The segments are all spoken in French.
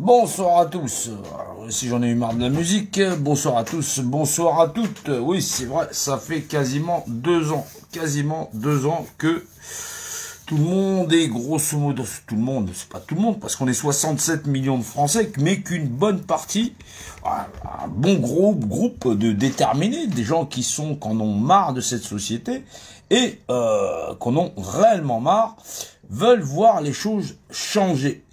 Bonsoir à tous. Si j'en ai eu marre de la musique, bonsoir à tous, bonsoir à toutes. Oui, c'est vrai, ça fait quasiment 2 ans, que tout le monde est grosso modo, tout le monde, c'est pas tout le monde, parce qu'on est 67 millions de Français, mais qu'une bonne partie, un bon gros groupe de déterminés, des gens qu'en ont marre de cette société et qu'en ont réellement marre, veulent voir les choses changer.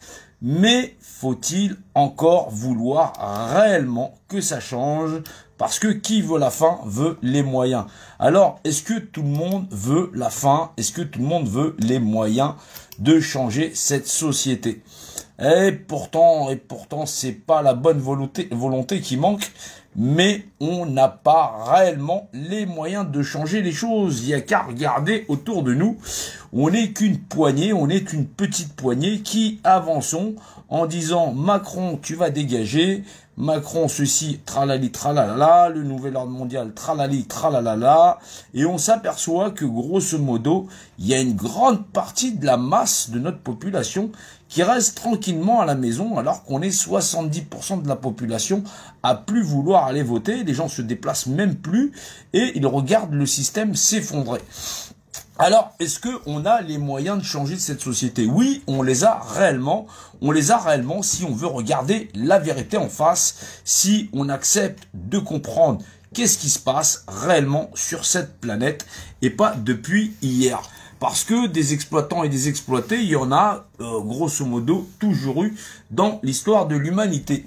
Mais faut-il encore vouloir réellement que ça change? Parce que qui veut la fin veut les moyens. Alors, est-ce que tout le monde veut la fin? Est-ce que tout le monde veut les moyens de changer cette société? Et pourtant, c'est pas la bonne volonté qui manque, mais on n'a pas réellement les moyens de changer les choses. Il n'y a qu'à regarder autour de nous. On n'est qu'une poignée, on est une petite poignée qui avançons en disant Macron, tu vas dégager, Macron ceci, tralali, tralala, le nouvel ordre mondial, tralali, tralalala, et on s'aperçoit que grosso modo, il y a une grande partie de la masse de notre population qui reste tranquillement à la maison alors qu'on est 70% de la population à plus vouloir aller voter, les gens se déplacent même plus et ils regardent le système s'effondrer. Alors, est-ce qu'on a les moyens de changer cette société? Oui, on les a réellement. On les a réellement si on veut regarder la vérité en face, si on accepte de comprendre qu'est-ce qui se passe réellement sur cette planète et pas depuis hier. Parce que des exploitants et des exploités, il y en a grosso modo toujours eu dans l'histoire de l'humanité.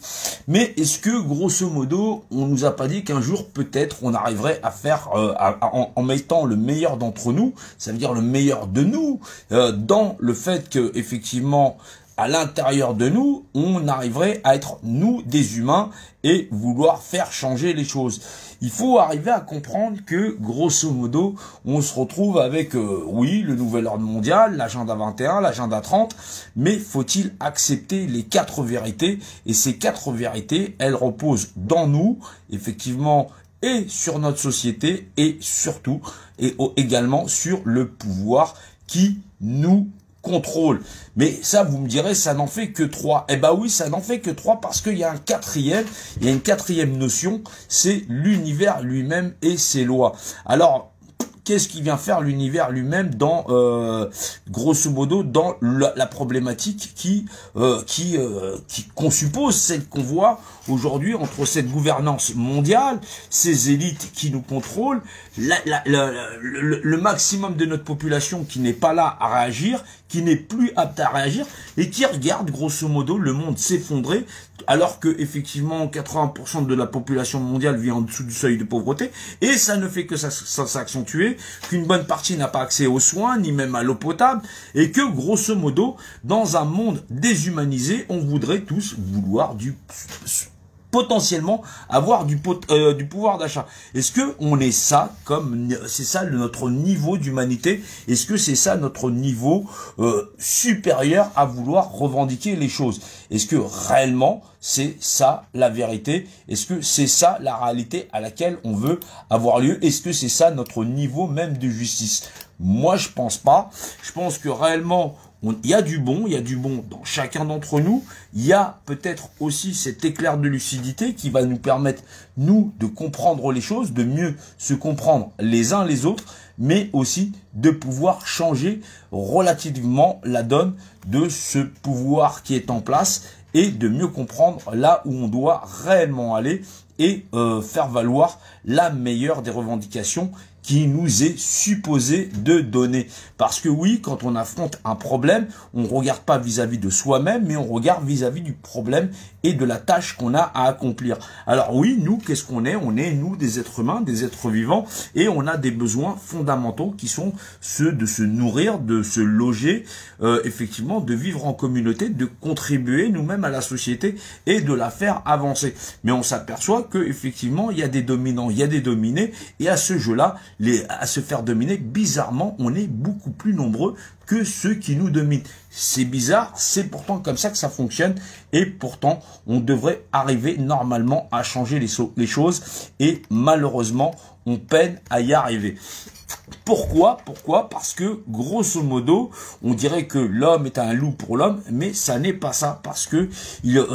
Mais est-ce que grosso modo, on nous a pas dit qu'un jour peut-être on arriverait à faire, en mettant le meilleur d'entre nous, ça veut dire le meilleur de nous, dans le fait que effectivement à l'intérieur de nous, on arriverait à être nous des humains et vouloir faire changer les choses. Il faut arriver à comprendre que, grosso modo, on se retrouve avec, oui, le nouvel ordre mondial, l'agenda 21, l'agenda 30, mais faut-il accepter les 4 vérités? Et ces 4 vérités, elles reposent dans nous, effectivement, et sur notre société, et surtout, et également sur le pouvoir qui nous contrôle. Mais ça, vous me direz, ça n'en fait que 3. Eh ben oui, ça n'en fait que 3 parce qu'il y a une quatrième notion, c'est l'univers lui-même et ses lois. Alors, qu'est-ce qui vient faire l'univers lui-même dans, grosso modo, dans la problématique qu'on suppose, celle qu'on voit aujourd'hui entre cette gouvernance mondiale, ces élites qui nous contrôlent, le maximum de notre population qui n'est pas là à réagir, qui n'est plus apte à réagir et qui regarde grosso modo le monde s'effondrer alors que effectivement 80% de la population mondiale vit en dessous du seuil de pauvreté et ça ne fait que ça s'accentuer, qu'une bonne partie n'a pas accès aux soins ni même à l'eau potable et que grosso modo dans un monde déshumanisé on voudrait tous vouloir potentiellement avoir du pouvoir d'achat. Est-ce que on est ça comme c'est ça notre niveau d'humanité? Est-ce que c'est ça notre niveau supérieur à vouloir revendiquer les choses? Est-ce que réellement c'est ça la vérité? Est-ce que c'est ça la réalité à laquelle on veut avoir lieu? Est-ce que c'est ça notre niveau même de justice? Moi je pense pas. Je pense que réellement il y a du bon dans chacun d'entre nous. Il y a peut-être aussi cet éclair de lucidité qui va nous permettre, nous, de comprendre les choses, de mieux se comprendre les uns les autres, mais aussi de pouvoir changer relativement la donne de ce pouvoir qui est en place et de mieux comprendre là où on doit réellement aller et faire valoir la meilleure des revendications qui nous est supposé de donner. Parce que oui, quand on affronte un problème, on ne regarde pas vis-à-vis de soi-même, mais on regarde vis-à-vis du problème et de la tâche qu'on a à accomplir. Alors oui, nous, qu'est-ce qu'on est? On est, nous, des êtres humains, des êtres vivants, et on a des besoins fondamentaux qui sont ceux de se nourrir, de se loger, effectivement, de vivre en communauté, de contribuer nous-mêmes à la société et de la faire avancer. Mais on s'aperçoit que effectivement, il y a des dominants, il y a des dominés, et à ce jeu-là, à se faire dominer, bizarrement, on est beaucoup plus nombreux que ceux qui nous dominent. C'est bizarre, c'est pourtant comme ça que ça fonctionne, et pourtant, on devrait arriver normalement à changer les choses, et malheureusement, on peine à y arriver. Pourquoi? Parce que, grosso modo, on dirait que l'homme est un loup pour l'homme, mais ça n'est pas ça. Parce que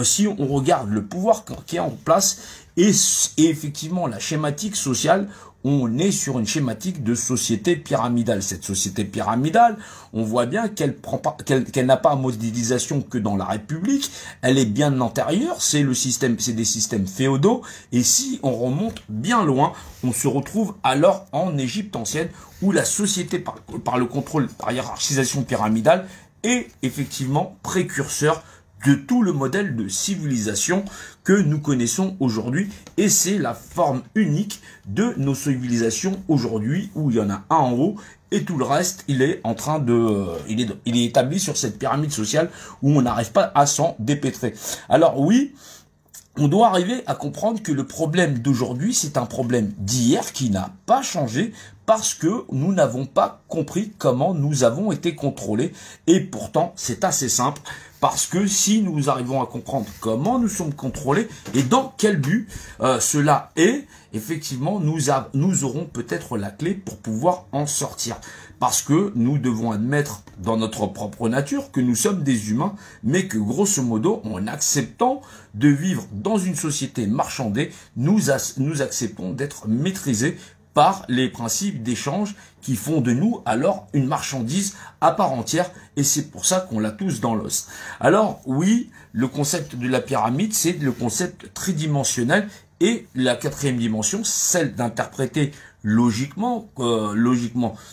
si on regarde le pouvoir qui est en place et effectivement la schématique sociale, on est sur une schématique de société pyramidale. Cette société pyramidale, on voit bien qu'elle n'a pas modélisation que dans la République. Elle est bien antérieure. C'est des systèmes féodaux. Et si on remonte bien loin, on se retrouve alors en Égypte ancienne, où la société, par le contrôle, par hiérarchisation pyramidale, est effectivement précurseur de tout le modèle de civilisation que nous connaissons aujourd'hui. Et c'est la forme unique de nos civilisations aujourd'hui, où il y en a un en haut et tout le reste, il est en train de, il est établi sur cette pyramide sociale où on n'arrive pas à s'en dépêtrer. Alors oui, on doit arriver à comprendre que le problème d'aujourd'hui, c'est un problème d'hier qui n'a pas changé parce que nous n'avons pas compris comment nous avons été contrôlés. Et pourtant, c'est assez simple parce que si nous arrivons à comprendre comment nous sommes contrôlés et dans quel but cela est, effectivement, nous aurons peut-être la clé pour pouvoir en sortir. Parce que nous devons admettre dans notre propre nature que nous sommes des humains, mais que grosso modo, en acceptant de vivre dans une société marchandée, nous acceptons d'être maîtrisés par les principes d'échange qui font de nous alors une marchandise à part entière, et c'est pour ça qu'on l'a tous dans l'os. Alors oui, le concept de la pyramide, c'est le concept tridimensionnel, et la quatrième dimension, celle d'interpréter logiquement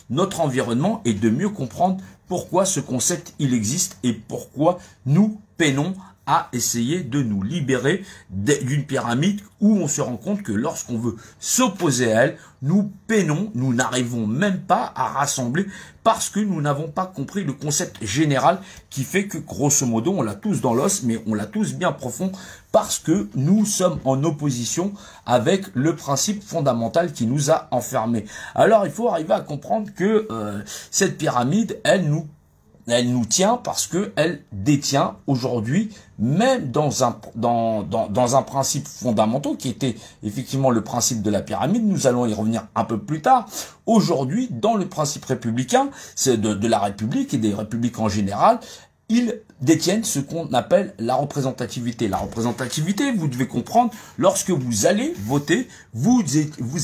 notre environnement et de mieux comprendre pourquoi ce concept il existe et pourquoi nous peinons à essayer de nous libérer d'une pyramide où on se rend compte que lorsqu'on veut s'opposer à elle, nous peinons, nous n'arrivons même pas à rassembler parce que nous n'avons pas compris le concept général qui fait que grosso modo on l'a tous dans l'os, mais on l'a tous bien profond parce que nous sommes en opposition avec le principe fondamental qui nous a enfermés. Alors il faut arriver à comprendre que cette pyramide, elle nous tient parce que elle détient aujourd'hui, même dans un principe fondamental qui était effectivement le principe de la pyramide. Nous allons y revenir un peu plus tard. Aujourd'hui, dans le principe républicain, c'est de la République et des républiques en général, ils détiennent ce qu'on appelle la représentativité. La représentativité, vous devez comprendre, lorsque vous allez voter, vous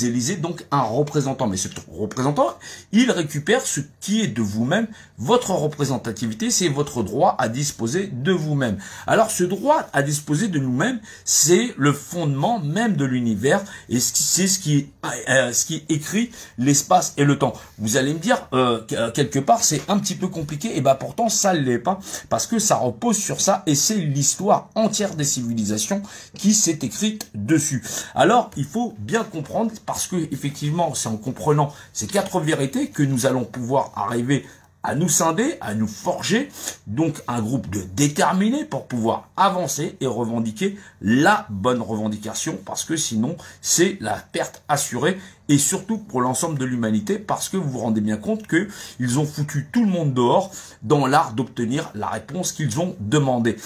élisez donc un représentant. Mais ce représentant, il récupère ce qui est de vous-même. Votre représentativité, c'est votre droit à disposer de vous-même. Alors ce droit à disposer de nous-mêmes, c'est le fondement même de l'univers et c'est ce qui écrit l'espace et le temps. Vous allez me dire, quelque part, c'est un petit peu compliqué. Et ben pourtant, ça ne l'est pas parce que ça repose sur ça et c'est l'histoire entière des civilisations qui s'est écrite dessus. Alors, il faut bien comprendre parce que effectivement, c'est en comprenant ces 4 vérités que nous allons pouvoir arriver à nous scinder, à nous forger, donc un groupe de déterminés pour pouvoir avancer et revendiquer la bonne revendication, parce que sinon c'est la perte assurée, et surtout pour l'ensemble de l'humanité, parce que vous vous rendez bien compte que ils ont foutu tout le monde dehors dans l'art d'obtenir la réponse qu'ils ont demandée.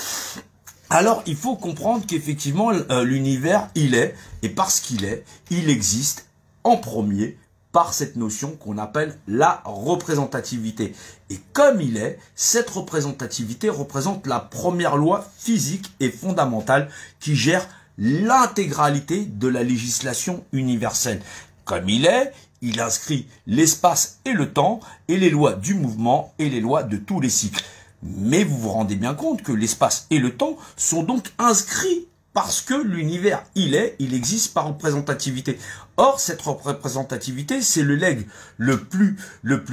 Alors, il faut comprendre qu'effectivement, l'univers, il est, et parce qu'il est, il existe en premier, par cette notion qu'on appelle la représentativité. Et comme il est, cette représentativité représente la première loi physique et fondamentale qui gère l'intégralité de la législation universelle. Comme il est, il inscrit l'espace et le temps, et les lois du mouvement et les lois de tous les cycles. Mais vous vous rendez bien compte que l'espace et le temps sont donc inscrits parce que l'univers, il existe par représentativité. Or, cette représentativité, c'est le legs le plus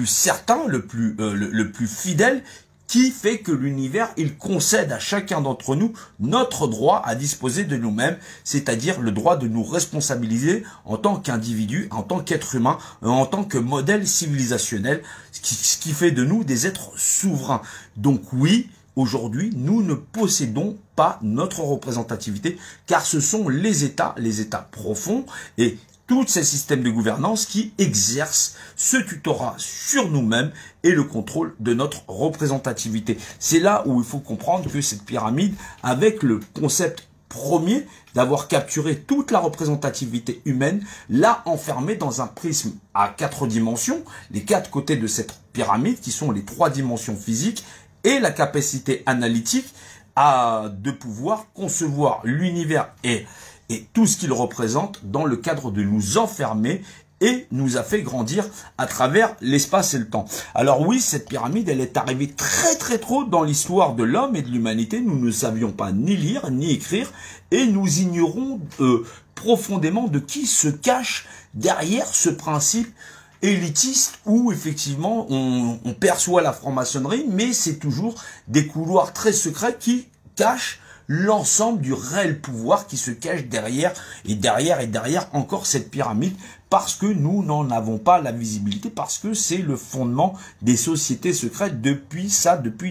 certain, le plus fidèle, qui fait que l'univers, il concède à chacun d'entre nous notre droit à disposer de nous-mêmes, c'est-à-dire le droit de nous responsabiliser en tant qu'individu, en tant qu'être humain, en tant que modèle civilisationnel, ce qui fait de nous des êtres souverains. Donc oui, aujourd'hui, nous ne possédons pas notre représentativité, car ce sont les États profonds et tous ces systèmes de gouvernance qui exercent ce tutorat sur nous-mêmes et le contrôle de notre représentativité. C'est là où il faut comprendre que cette pyramide, avec le concept premier d'avoir capturé toute la représentativité humaine, l'a enfermé dans un prisme à 4 dimensions, les 4 côtés de cette pyramide qui sont les 3 dimensions physiques et la capacité analytique de pouvoir concevoir l'univers et tout ce qu'il représente dans le cadre de nous enfermer et nous a fait grandir à travers l'espace et le temps. Alors oui, cette pyramide, elle est arrivée très tôt dans l'histoire de l'homme et de l'humanité. Nous ne savions pas ni lire, ni écrire, et nous ignorons profondément de qui se cache derrière ce principe élitiste où effectivement on perçoit la franc-maçonnerie, mais c'est toujours des couloirs très secrets qui cachent l'ensemble du réel pouvoir qui se cache derrière encore cette pyramide, parce que nous n'en avons pas la visibilité, parce que c'est le fondement des sociétés secrètes depuis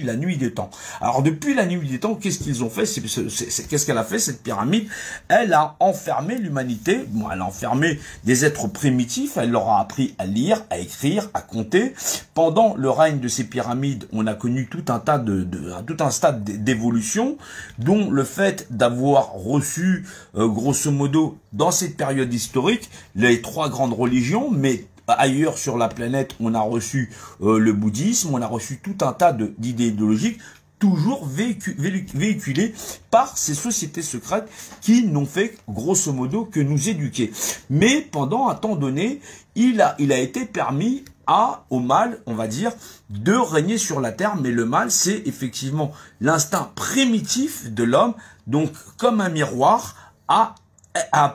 la nuit des temps. Alors depuis la nuit des temps, qu'est-ce qu'ils ont fait? Qu'est-ce qu'elle a fait, cette pyramide? Elle a enfermé l'humanité, bon, elle a enfermé des êtres primitifs, elle leur a appris à lire, à écrire, à compter. Pendant le règne de ces pyramides, on a connu tout un stade d'évolution, dont le fait d'avoir reçu, grosso modo, dans cette période historique, les 3 grandes religions, mais ailleurs sur la planète, on a reçu le bouddhisme, on a reçu tout un tas d'idées idéologiques, toujours véhiculées par ces sociétés secrètes qui n'ont fait grosso modo que nous éduquer. Mais pendant un temps donné, il a été permis au mal, on va dire, de régner sur la terre, mais le mal, c'est effectivement l'instinct primitif de l'homme, donc comme un miroir, à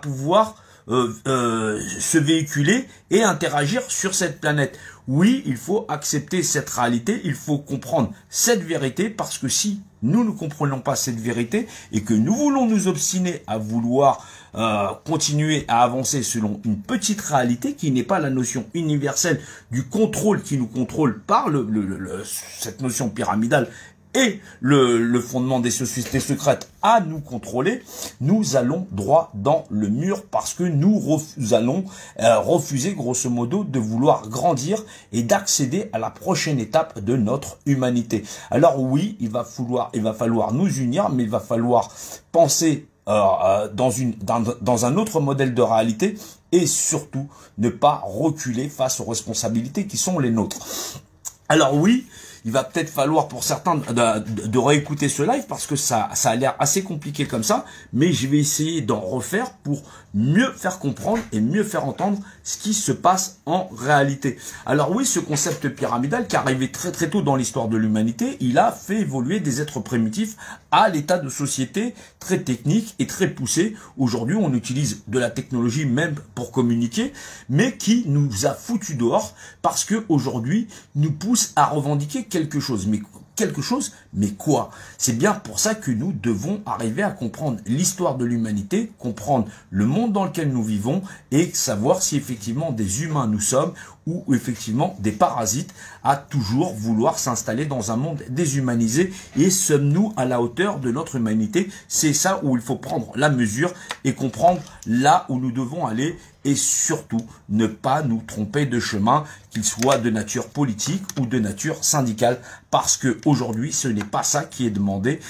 pouvoir se véhiculer et interagir sur cette planète. Oui, il faut accepter cette réalité, il faut comprendre cette vérité, parce que si nous ne comprenons pas cette vérité et que nous voulons nous obstiner à vouloir continuer à avancer selon une petite réalité qui n'est pas la notion universelle du contrôle qui nous contrôle par cette notion pyramidale et le fondement des sociétés secrètes à nous contrôler, nous allons droit dans le mur, parce que nous allons refuser grosso modo de vouloir grandir et d'accéder à la prochaine étape de notre humanité. Alors oui, il va falloir nous unir, mais il va falloir penser dans un autre modèle de réalité, et surtout ne pas reculer face aux responsabilités qui sont les nôtres. Alors oui, il va peut-être falloir pour certains de réécouter ce live, parce que ça a l'air assez compliqué comme ça, mais je vais essayer d'en refaire pour mieux faire comprendre et mieux faire entendre ce qui se passe en réalité. Alors oui, ce concept pyramidal qui est arrivé très tôt dans l'histoire de l'humanité, il a fait évoluer des êtres primitifs à l'état de société très technique et très poussé. Aujourd'hui, on utilise de la technologie même pour communiquer, mais qui nous a foutu dehors, parce que aujourd'hui nous pousse à revendiquer quelque chose. Mais quoi? C'est bien pour ça que nous devons arriver à comprendre l'histoire de l'humanité, comprendre le monde dans lequel nous vivons, et savoir si effectivement des humains nous sommes, ou effectivement des parasites à toujours vouloir s'installer dans un monde déshumanisé, et sommes-nous à la hauteur de notre humanité? C'est ça où il faut prendre la mesure et comprendre là où nous devons aller, et surtout ne pas nous tromper de chemin, qu'il soit de nature politique ou de nature syndicale, parce que aujourd'hui ce n'est pas ça qui est demandé,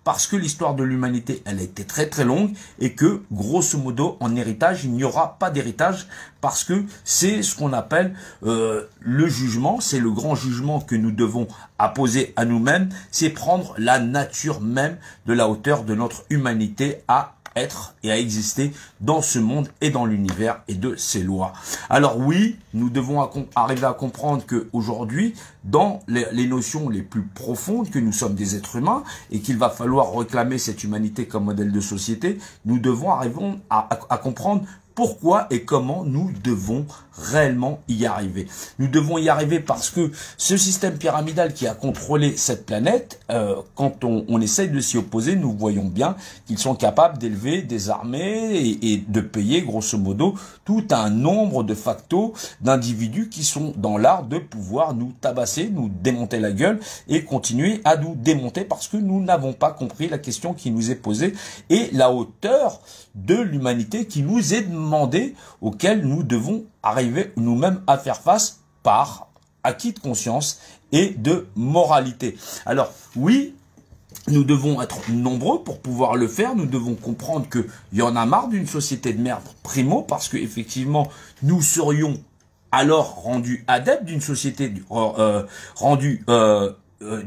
parce que l'histoire de l'humanité, elle a été très longue, et que grosso modo en héritage il n'y aura pas d'héritage, parce que c'est ce qu'on appelle le jugement, c'est le grand jugement que nous devons apposer à nous-mêmes, c'est prendre la nature même de la hauteur de notre humanité à être et à exister dans ce monde et dans l'univers et de ses lois. Alors oui, nous devons arriver à comprendre que aujourd'hui, dans les notions les plus profondes, que nous sommes des êtres humains et qu'il va falloir réclamer cette humanité comme modèle de société, nous devons arriver à comprendre pourquoi et comment nous devons réellement y arriver. Nous devons y arriver parce que ce système pyramidal qui a contrôlé cette planète, quand on essaye de s'y opposer, nous voyons bien qu'ils sont capables d'élever des armées et de payer grosso modo tout un nombre de factos d'individus qui sont dans l'art de pouvoir nous tabasser, nous démonter la gueule et continuer à nous démonter, parce que nous n'avons pas compris la question qui nous est posée et la hauteur de l'humanité qui nous est demandée, auquel nous devons arriver nous-mêmes à faire face par acquis de conscience et de moralité. Alors oui, Nous devons être nombreux pour pouvoir le faire. Nous devons comprendre qu'il y en a marre d'une société de merde, primo, parce que effectivement, nous serions alors rendus adeptes d'une société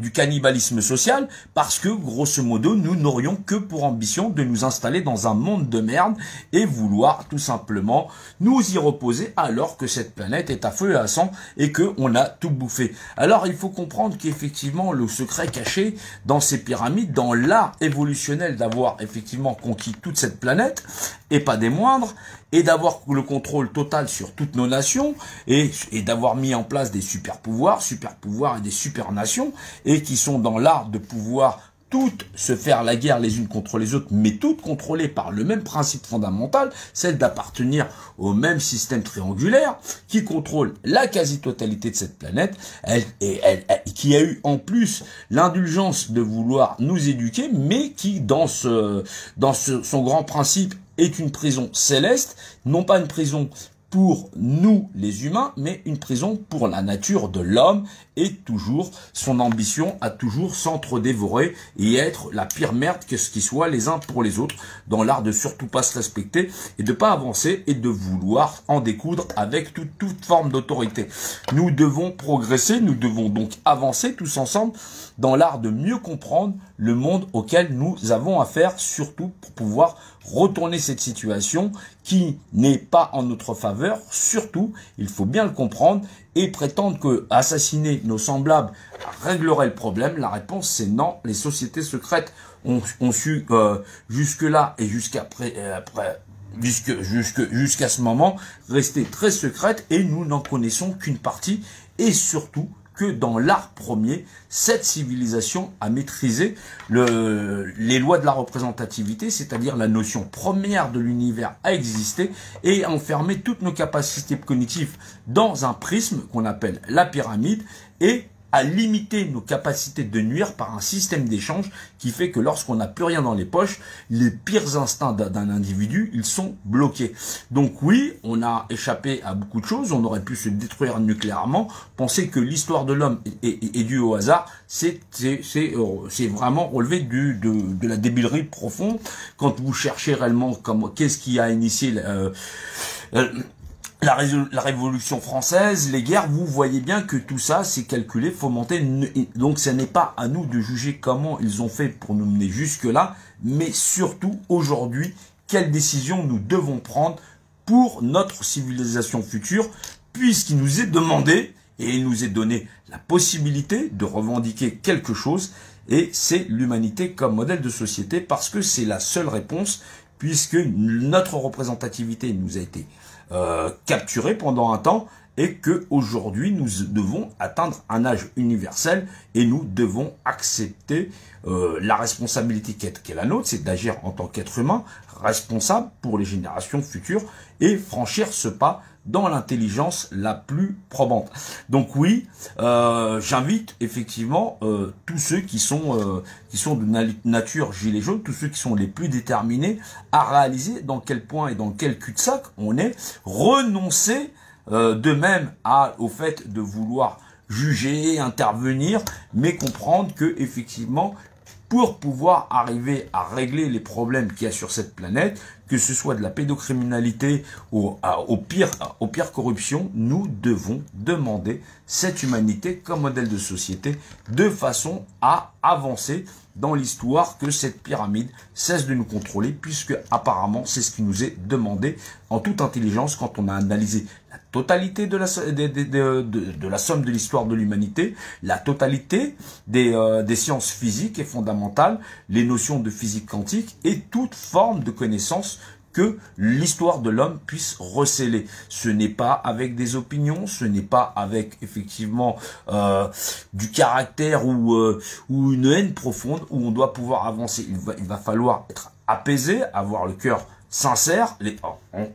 du cannibalisme social, parce que grosso modo nous n'aurions que pour ambition de nous installer dans un monde de merde et vouloir tout simplement nous y reposer, alors que cette planète est à feu et à sang et que on a tout bouffé. Alors il faut comprendre qu'effectivement le secret caché dans ces pyramides, dans l'art évolutionnel d'avoir effectivement conquis toute cette planète, et pas des moindres, et d'avoir le contrôle total sur toutes nos nations, et d'avoir mis en place des super pouvoirs et des super nations, et qui sont dans l'art de pouvoir toutes se faire la guerre les unes contre les autres, mais toutes contrôlées par le même principe fondamental, celle d'appartenir au même système triangulaire, qui contrôle la quasi-totalité de cette planète, qui a eu en plus l'indulgence de vouloir nous éduquer, mais qui, dans son grand principe, est une prison céleste, non pas une prison pour nous les humains, mais une prison pour la nature de l'homme, et toujours son ambition à toujours s'entre-dévorer et être la pire merde que ce qui soit les uns pour les autres, dans l'art de surtout pas se respecter et de pas avancer et de vouloir en découdre avec toute forme d'autorité. Nous devons progresser, nous devons donc avancer tous ensemble dans l'art de mieux comprendre le monde auquel nous avons affaire, surtout pour pouvoir retourner cette situation qui n'est pas en notre faveur. Surtout, il faut bien le comprendre, et prétendre que assassiner nos semblables réglerait le problème. La réponse, c'est non. Les sociétés secrètes ont su jusque-là et jusqu'à ce moment rester très secrètes, et nous n'en connaissons qu'une partie, et surtout que dans l'art premier, cette civilisation a maîtrisé les lois de la représentativité, c'est-à-dire la notion première de l'univers a existé, et a enfermé toutes nos capacités cognitives dans un prisme qu'on appelle la pyramide, et à limiter nos capacités de nuire par un système d'échange qui fait que lorsqu'on n'a plus rien dans les poches, les pires instincts d'un individu, ils sont bloqués. Donc oui, on a échappé à beaucoup de choses, on aurait pu se détruire nucléairement. Penser que l'histoire de l'homme est due au hasard, c'est vraiment relevé de la débilerie profonde. Quand vous cherchez réellement qu'est-ce qui a initié la Révolution française, les guerres, vous voyez bien que tout ça, c'est calculé, fomenté. Donc, ce n'est pas à nous de juger comment ils ont fait pour nous mener jusque-là, mais surtout, aujourd'hui, quelles décisions nous devons prendre pour notre civilisation future, puisqu'il nous est demandé, et il nous est donné la possibilité de revendiquer quelque chose, et c'est l'humanité comme modèle de société, parce que c'est la seule réponse, puisque notre représentativité nous a été capturé pendant un temps, et que aujourd'hui nous devons atteindre un âge universel, et nous devons accepter la responsabilité qui est la nôtre, c'est d'agir en tant qu'être humain responsable pour les générations futures, et franchir ce pas dans l'intelligence la plus probante. Donc oui, j'invite effectivement tous ceux qui sont de nature gilet jaune, tous ceux qui sont les plus déterminés à réaliser dans quel point et dans quel cul-de-sac on est, renoncer de même au fait de vouloir juger, intervenir, mais comprendre que effectivement, pour pouvoir arriver à régler les problèmes qu'il y a sur cette planète, que ce soit de la pédocriminalité au pire corruption, nous devons demander cette humanité comme modèle de société, de façon à avancer dans l'histoire, que cette pyramide cesse de nous contrôler, puisque apparemment c'est ce qui nous est demandé en toute intelligence quand on a analysé la totalité de la somme de l'histoire de l'humanité, la totalité des sciences physiques et fondamentales, les notions de physique quantique et toute forme de connaissance que l'histoire de l'homme puisse recéler. Ce n'est pas avec des opinions, ce n'est pas avec effectivement du caractère ou une haine profonde où on doit pouvoir avancer. Il va falloir être apaisé, avoir le cœur sincère,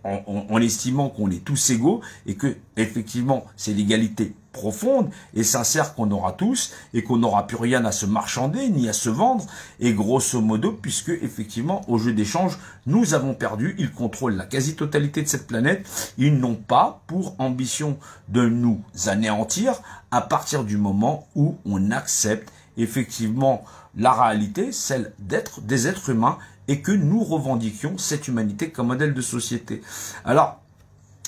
en estimant qu'on est tous égaux, et que effectivement c'est l'égalité profonde et sincère qu'on aura tous, et qu'on n'aura plus rien à se marchander ni à se vendre, et grosso modo, puisque effectivement au jeu d'échange nous avons perdu, ils contrôlent la quasi-totalité de cette planète, ils n'ont pas pour ambition de nous anéantir à partir du moment où on accepte effectivement la réalité, celle d'être des êtres humains, et que nous revendiquions cette humanité comme modèle de société. Alors,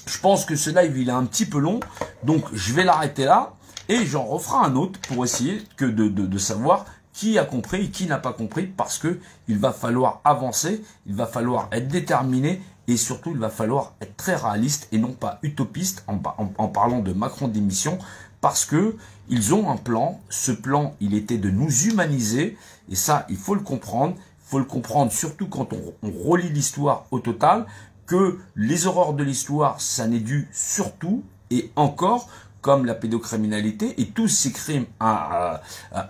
je pense que ce live, il est un petit peu long, donc je vais l'arrêter là, et j'en referai un autre pour essayer de savoir qui a compris et qui n'a pas compris, parce que il va falloir avancer, il va falloir être déterminé, et surtout il va falloir être très réaliste et non pas utopiste en parlant de Macron démission, parce que ils ont un plan. Ce plan, il était de nous humaniser, et ça, il faut le comprendre. Il faut le comprendre surtout quand on relit l'histoire au total, que les horreurs de l'histoire, ça n'est dû surtout et encore, comme la pédocriminalité et tous ces crimes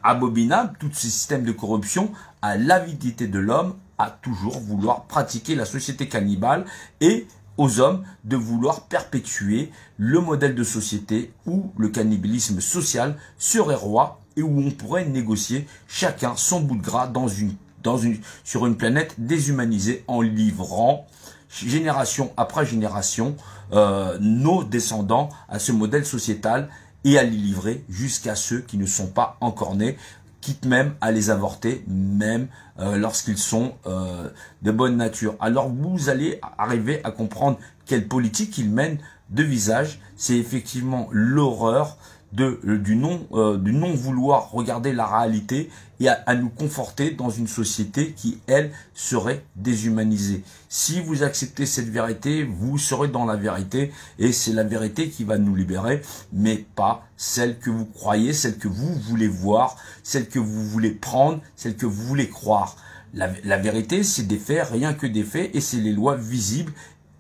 abominables, tous ces systèmes de corruption, à l'avidité de l'homme à toujours vouloir pratiquer la société cannibale, et aux hommes de vouloir perpétuer le modèle de société où le cannibalisme social serait roi, et où on pourrait négocier chacun son bout de gras sur une planète déshumanisée, en livrant génération après génération nos descendants à ce modèle sociétal, et à les livrer jusqu'à ceux qui ne sont pas encore nés, quitte même à les avorter, même lorsqu'ils sont de bonne nature. Alors vous allez arriver à comprendre quelle politique ils mènent de visage. C'est effectivement l'horreur du non vouloir regarder la réalité, et à nous conforter dans une société qui, elle, serait déshumanisée. Si vous acceptez cette vérité, vous serez dans la vérité, et c'est la vérité qui va nous libérer, mais pas celle que vous croyez, celle que vous voulez voir, celle que vous voulez prendre, celle que vous voulez croire. La vérité, c'est des faits, rien que des faits, et c'est les lois visibles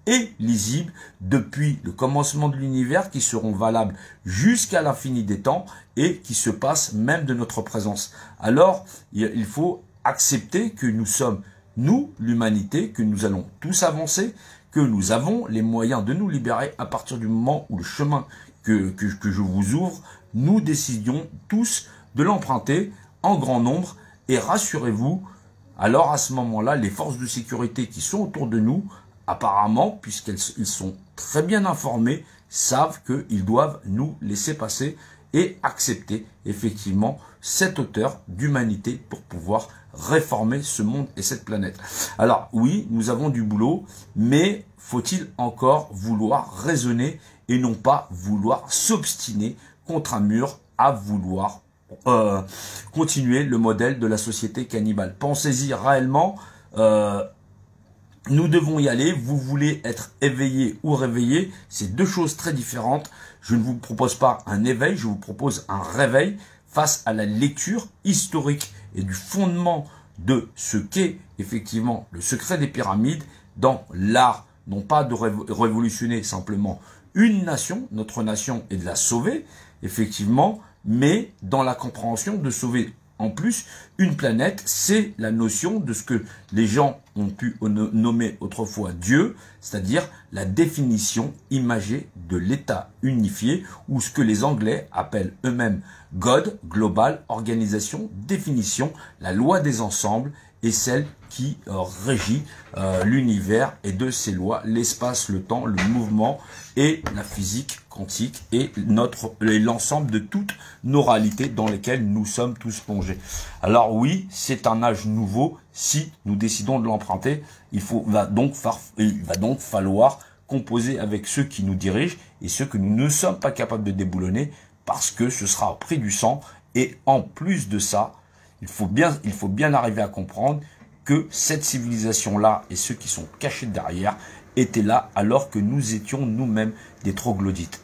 et lisibles depuis le commencement de l'univers, qui seront valables jusqu'à l'infini des temps, et qui se passent même de notre présence. Alors, il faut accepter que nous sommes, nous, l'humanité, que nous allons tous avancer, que nous avons les moyens de nous libérer à partir du moment où le chemin que je vous ouvre, nous décidions tous de l'emprunter en grand nombre. Et rassurez-vous, alors à ce moment-là, les forces de sécurité qui sont autour de nous, apparemment, puisqu'ils sont très bien informés, savent qu'ils doivent nous laisser passer et accepter effectivement cette hauteur d'humanité pour pouvoir réformer ce monde et cette planète. Alors oui, nous avons du boulot, mais faut-il encore vouloir raisonner et non pas vouloir s'obstiner contre un mur à vouloir continuer le modèle de la société cannibale. Pensez-y réellement. Nous devons y aller. Vous voulez être éveillé ou réveillé, c'est deux choses très différentes. Je ne vous propose pas un éveil, je vous propose un réveil face à la lecture historique et du fondement de ce qu'est effectivement le secret des pyramides dans l'art, non pas de révolutionner simplement une nation, notre nation, et de la sauver, effectivement, mais dans la compréhension de sauver en plus une planète. C'est la notion de ce que les gens ont pu nommer autrefois Dieu, c'est-à-dire la définition imagée de l'État unifié, ou ce que les Anglais appellent eux-mêmes God, Global Organisation, définition, la loi des ensembles, et celle qui régit l'univers et de ses lois, l'espace, le temps, le mouvement et la physique quantique, et l'ensemble de toutes nos réalités dans lesquelles nous sommes tous plongés. Alors oui, c'est un âge nouveau. Si nous décidons de l'emprunter, il va donc falloir composer avec ceux qui nous dirigent et ceux que nous ne sommes pas capables de déboulonner, parce que ce sera au prix du sang. Et en plus de ça, il faut bien arriver à comprendre que cette civilisation-là et ceux qui sont cachés derrière étaient là alors que nous étions nous-mêmes des troglodytes.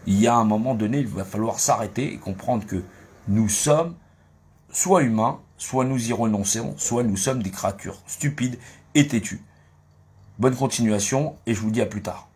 Il y a un moment donné, il va falloir s'arrêter et comprendre que nous sommes soit humains, soit nous y renonçons, soit nous sommes des créatures stupides et têtues. Bonne continuation et je vous dis à plus tard.